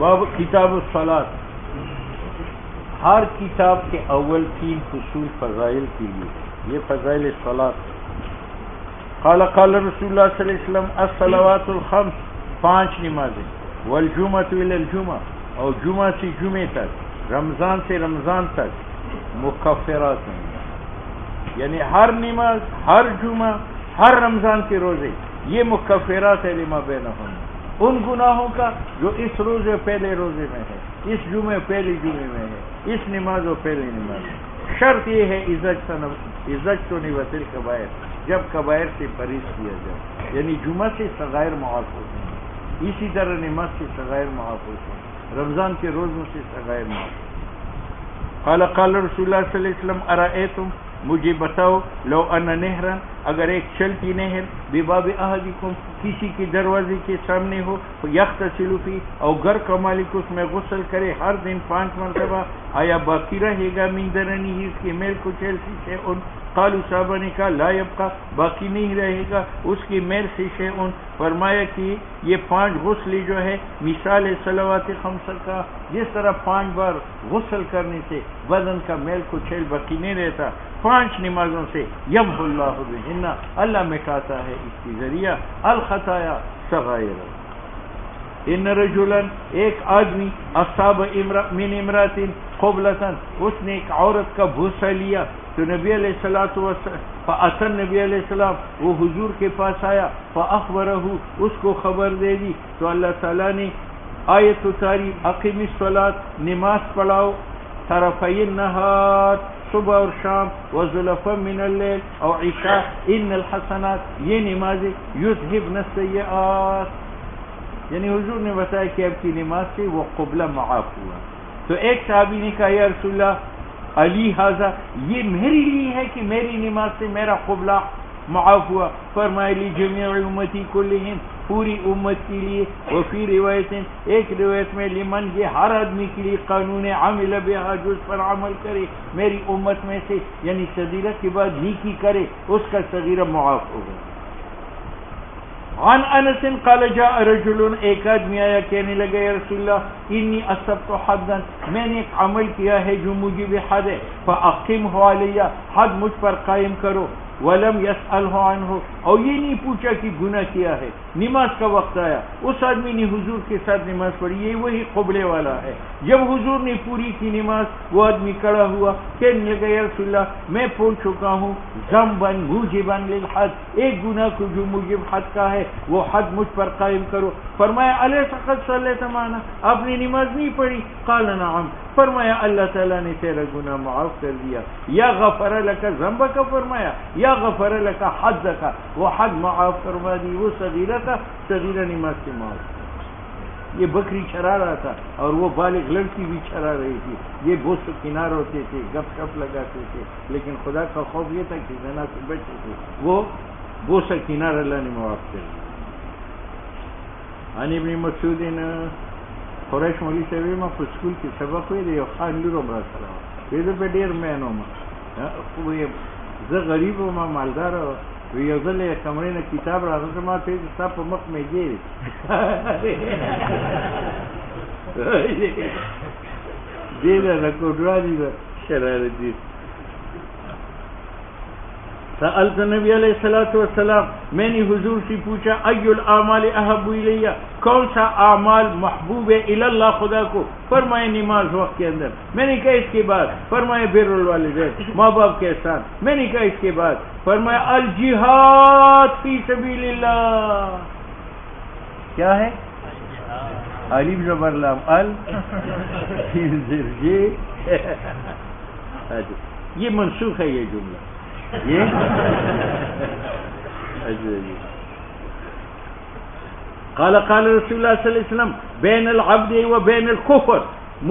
باب کتاب الصلاۃ. ہر کتاب کے اول 3 فصول فضائل کے لیے. یہ فضائل صلاۃ. قال رسول اللہ صلی اللہ علیہ وسلم الصلوات الخمس 5 نمازیں، والجمعۃ الی الجمعہ اور جمعہ سے جمعے تک، رمضان سے رمضان تک، مکفرات ہیں، یعنی ہر نماز، ہر جمعہ، ہر رمضان کے روزے یہ مکفرات ہے لما بینہم، ان گناہوں کا جو اس روزے پہلے روزے میں ہے، اس جمعے پہلے جمعے میں ہے، اس نماز و پہلے نماز میں. شرط یہ ہے اجتنبت الکبائر، جب کبائر سے پرہیز کیا جائے، یعنی جمعہ سے صغائر معاف ہوتے ہیں، اسی طرح نماز سے صغائر معاف ہوتے ہیں، رمضان کے روزوں سے صغائر معاف ہوتے ہیں. قال رسول اللہ صلی اللہ علیہ وسلم ارأیتم، مجھے بتاؤ، لو ان نہرا، اگر ایک چلتی نہر، بباب احدکم، کسی کے دروازے کے سامنے ہو، یغتسل فی، اور گھر کا مالک اس میں غسل کرے ہر دن 5 مرتبہ، آیا باقی رہے گا من درنی، اس کے میل کو چلتی سے ان. قالوا، صحابہ نے کہا، لا یبقى، باقی نہیں رہے گا اس کی میل سے شیء. فرمایا کہ یہ 5 غسل جو ہے مثال صلوات 5 کا، جس طرح 5 بار غسل کرنے سے بدن کا میل کو چھیل باقی نہیں رہتا، 5 نمازوں سے یمحو اللہ بہن، اللہ مٹاتا ہے اس کے ذریعہ الخطایا صغائر. ان رجلا، ایک آدمی، اصاب من امرات قبلتن، اس نے ایک عورت کا بوسہ لیا، تو نبی علیہ الصلوۃ والسلام، فأتى نبی علیہ السلام، وہ حضور کے پاس آیا، فأخبرہ، اس کو خبر دے دی، تو اللہ تعالیٰ نے آیت اتاری، اقیم الصلاۃ، نماز پڑھاؤ، طرفی النہار، صبح اور شام، وزلفا من اللیل، اور عشاء، ان الحسنات، یہ نمازیں، یذہبن السیئات، یعنی حضور نے بتایا کہ اب کی نماز سے وہ قبلہ معاف ہوا. تو ایک صحابی نے کہا، یا رسول اللہ، علی ھذا، یہ میرے لیے ہے کہ میری نماز سے میرا قبلہ معاف ہوا؟ فرمایا، لی جمیع امتی کلہم، پوری امت کے لیے. وفی روایت، ایک روایت میں، لمن، یہ ہر آدمی کے لیے، قانون عمل بہا، جو اس پر عمل کرے میری امت میں سے، یعنی صغیرہ کے بعد نیکی کرے، اس کا صغیرہ معاف ہوگا. عن انس قال جاء رجل، ایک آدمی آیا کہنے لگا، یا رسول اللہ، انی اصبت حدا، میں نے ایک عمل کیا ہے جو موجب حد ہے، فاقمہ علی، حد مجھ پر قائم کرو. ولم یسألہ عنہ، اور یہ نہیں پوچھا کہ گناہ کیا ہے. نماز کا وقت آیا، اس آدمی نے حضور کے ساتھ نماز پڑھی، یہ وہی قبلے والا ہے. جب حضور نے پوری کی نماز، وہ آدمی کھڑا ہوا، کہنے لگا، یا رسول اللہ، میں پڑھ چکا ہوں ذنبا موجبا للحد، ایک گناہ کو جو موجب حد کا ہے، وہ حد مجھ پر قائم کرو. فرمایا، الیس قد صلیت معنا، آپ نے نماز نہیں پڑھی؟ قال نعم. فرمایا، اللہ تعالیٰ نے تیرا گناہ معاف کر دیا. یا غفر لک ذنبک، فرمایا یا غفر لک حدک، وہ حد معاف فرما دی، وہ صغیرہ تھا، صغیرہ نماز سے معاف. یہ بکری چرا رہا تھا اور وہ بالغ لڑکی بھی چرا رہی تھی. یہ بوس و کنار ہوتے تھے، گپ شپ لگاتے تھے، لیکن خدا کا خوف یہ تھا کہ زنا سے بچے تھے. وہ بوس و کنار اللہ نے معاف کر دیا. عن ابن مسعود، قریش مولوی صاحب ما په سکول کې سبق ویلی، یو خان لور هم راسره وه، زه په ډېر مین وم، زه غریب وم، مالدار وم. یو ځل یې کمرې نه کتاب راغلی، ما ته ویل ستا په مخ مې ګیرې دې نه رکوډوالي ده شرارتي. سألت نبی علیہ الصلوۃ والسلام، میں نے حضور سے پوچھا، ای الاعمال احب الیہ، کون سا اعمال محبوب ہے الی اللہ، خدا کو؟ فرمائے، نماز وقت کے اندر. میں نے کہا اس کے بعد؟ فرمائے، بر الوالدین، ماں باپ کے احسان. میں نے کہا اس کے بعد؟ فرمایا، الجہاد فی سبیل اللہ. کیا ہے؟ الف زبر لام ال، یہ منسوخ ہے یہ جملہ. یہ قال رسول اللہ صلی اللہ علیہ وسلم، بین العبد و بین الکفر،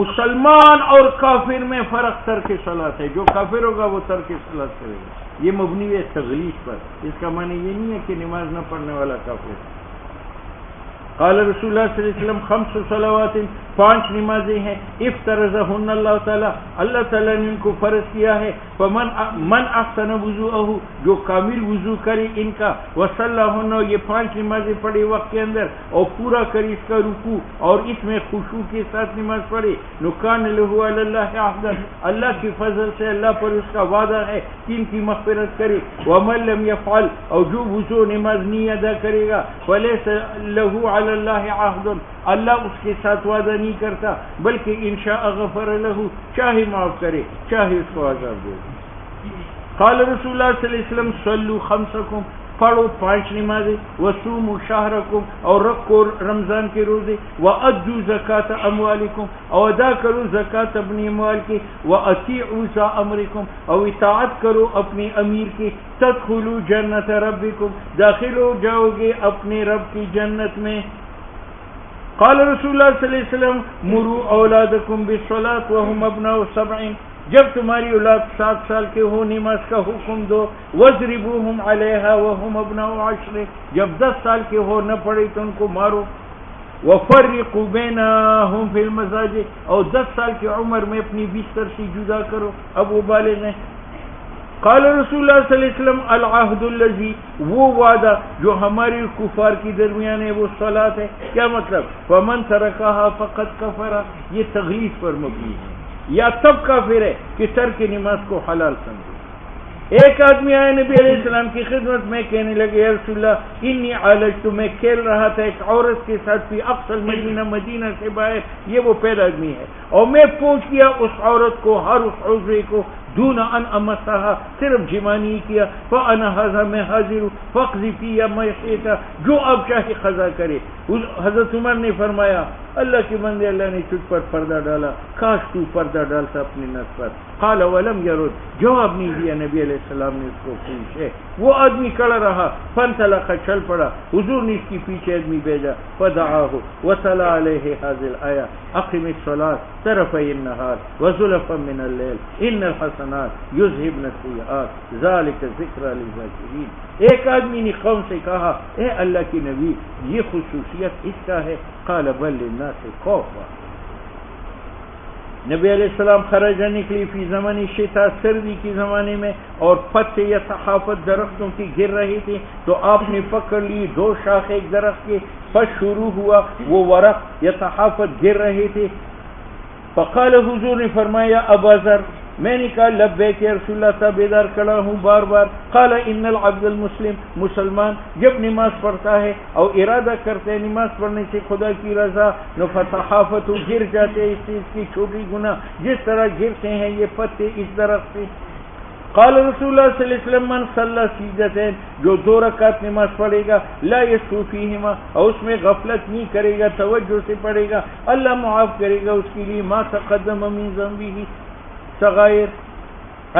مسلمان اور کافر میں فرق ترک صلاۃ ہے. جو کافر ہوگا وہ ترک صلاۃ کرے گا. یہ مبنی ہے تغلیظ پر، اس کا معنی یہ نہیں ہے کہ نماز نہ پڑھنے والا کافر. قال رسول اللہ صلی اللہ علیہ وسلم 5 صلوات، 5 نمازیں ہیں، افترضہن اللہ تعالیٰ، اللہ تعالیٰ نے ان کو فرض کیا ہے، من احسن وضوءہ، جو کامل وضو کرے ان کا، وصلاہن، یہ 5 نمازیں پڑھے وقت کے اندر اور پورا کرے اس کا رکوع اور اس میں خشوع کے ساتھ نماز پڑھے، نکان لہ علی اللہ عہدا، اللہ کی فضل سے اللہ پر اس کا وعدہ ہے کہ ان کی مغفرت کرے، ومن لم یفعل، اور جو وضو نماز نہیں ادا کرے گا، فلیس لہ علی اللہ عہد، اللہ اس کے ساتھ وعدہ نہیں کرتا، بلکہ انشاء غفر لہ، چاہے معاف کرے، چاہے اس کو عذاب دے۔ قال رسول اللہ صلی اللہ علیہ وسلم صلوا خمسکم، پڑھو 5 نمازیں، وصوموا شہرکم، اور رکھو رمضان کے روزے، وادوا زکات اموالکم، اور ادا کرو زکات اپنی اموال کی، واطیعوا ذا امرکم، اور اطاعت کرو اپنے امیر کی، تدخلوا جنت ربکم، داخل ہو جاؤ گے اپنے رب کی جنت میں۔ قال رسول اللہ صلی اللہ علیہ وسلم مروا اولادکم بالصلاۃ وهم ابناء 7، جب تمہاری اولاد 7 سال کے ہو نماز کا حکم دو، وَاضْرِبُوهُمْ عَلَيْهَا وَهُمْ أَبْنَاءُ 10، جب 10 سال کے ہو نہ پڑے تو ان کو مارو، وَفَرِّقُوا بَيْنَهُمْ فِي الْمَضَاجِعِ، اور 10 سال کی عمر میں اپنی بستر سے جدا کرو، اب وہ بالغ ہیں۔ قال رسول اللہ صلی اللہ علیہ وسلم العہد الذی، وہ وعدہ جو ہمارے کفار کی درمیان ہے وہ صلاۃ ہے۔ کیا مطلب؟ فمن ترکہا فقد کفر، یہ تغلیظ پر مبنی ہے، یا تب کافر ہے کہ ترک نماز کو حلال سمجھے۔ ایک آدمی آئے نبی علیہ السلام کی خدمت میں، کہنے لگے یا رسول اللہ انی عالجت، میں کھیل رہا تھا ایک عورت کے ساتھ فی اقصى المدینہ، مدینہ سے باہر، یہ وہ پہلا آدمی ہے، اور میں پوچھ کیا اس عورت کو، ہر اس عذرے کو، دون ان امسہا، صرف جمع نہیں کیا، فانا ھذا، میں حاضر ہوں، فاقضی فی ما شئت، جو اب چاہے قضا کرے۔ حضرت عمر نے فرمایا اللہ کے بندے، اللہ نے تجھ پر پردہ ڈالا، کاش تو پردہ ڈالتا اپنے نفس پر۔ قال ولم يرد، جواب نہیں دیا نبی علیہ السلام نے اس کو پوچھے، وہ آدمی کھڑا رہا، فانطلق، چل پڑا، حضور نے اس کے پیچھے آدمی بھیجا، فدعاه وصلى عليه هذه الآية اقم الصلاة طرفي النهار وزلفا من الليل ان الحسنات يذهبن السيئات ذلك ذکر للذاکرین۔ ایک آدمی نے قوم سے کہا اے اللہ کی نبی یہ خصوصیت اس کا ہے، قال بل للناس خوفا۔ نبی علیہ السلام خرج نکلی فی زمانی الشتاء، سردی کے زمانے میں، اور پتے یا صحافت درختوں کی گر رہی تھی، تو آپ نے پکڑ لی 2 شاخ ایک درخت کے، پس شروع ہوا وہ ورق یا صحافت گر رہے تھے، فقال، حضور نے فرمایا ابا ذر، میں نے کہا لبیک یا رسول اللہ، بیدار کھڑا ہوں بار بار۔ قال ان العبد المسلم، مسلمان جب نماز پڑھتا ہے اور ارادہ کرتے ہیں نماز پڑھنے سے خدا کی رضا، نفصحافت، گر جاتے اس چیز کی چھوٹی گناہ جس طرح گرتے ہیں یہ پتے اس درخت سے۔ قال رسول اللہ صلی اللہ علیہ وسلم من صلی سجدتین، جو 2 رکعت نماز پڑھے گا، لا یسہو فیہما، اور اس میں غفلت نہیں کرے گا، توجہ سے پڑھے گا، اللہ معاف کرے گا اس کے لیے ما تقدم من ذنبہ صغائر۔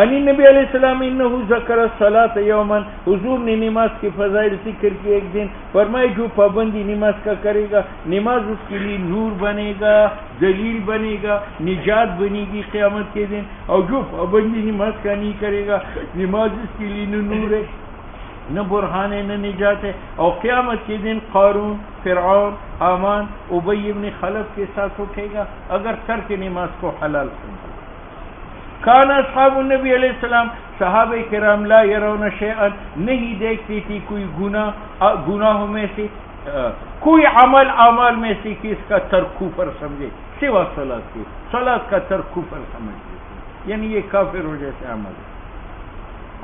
علی نبی علیہ السلام انہو ذکر الصلاۃ یوما، حضور نے نماز کے فضائل ذکر کی ایک دن، فرمائے جو پابندی نماز کا کرے گا نماز اس کے لیے نور بنے گا، دلیل بنے گا، نجات بنے گی قیامت کے دن، اور جو پابندی نماز کا نہیں کرے گا نماز اس کے لیے نہ نور ہے، نہ برہان ہے، نہ نجات ہے، اور قیامت کے دن قارون، فرعون، حامان، ابی ابن خلف کے ساتھ اٹھے گا اگر ترک نماز کو حلال سمجھے۔ کان اصحاب النبی علیہ السلام، صحابہ کرام لا یرون شیئا، نہیں دیکھتی تھی کوئی گناہوں میں سے، کوئی عمل اعمال میں سے کہ اس کا ترک کفر سمجھے، سوا صلاۃ کی، صلاۃ کا ترک کفر سمجھتے تھے، یعنی یہ کافر ہو جیسے عمل ہے۔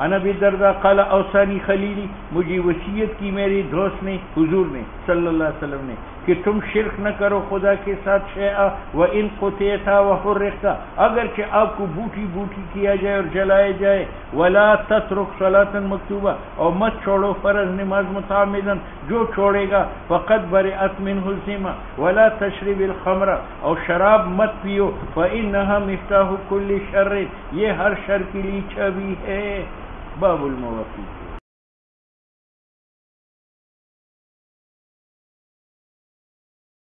عن ابی الدرداء قال اوصانی خلیلی، مجھے وصیت کی میری دوست نے، حضور نے صلی اللہ علیہ وسلم نے، کہ تم شرک نہ کرو خدا کے ساتھ شیئا وان قطعت وحرقت، اگرچہ آپ کو بوٹی بوٹی کیا جائے اور جلائے جائے، ولا تترک صلاۃ مکتوبہ، اور مت چھوڑو فرض نماز متعمدا، جو چھوڑے گا فقد برئت منہ الذمہ، ولا تشرب الخمر، اور شراب مت پیو، فانها مفتاح کل شر، یہ ہر شر کے لیے چابی ہے۔ باب المواقیت۔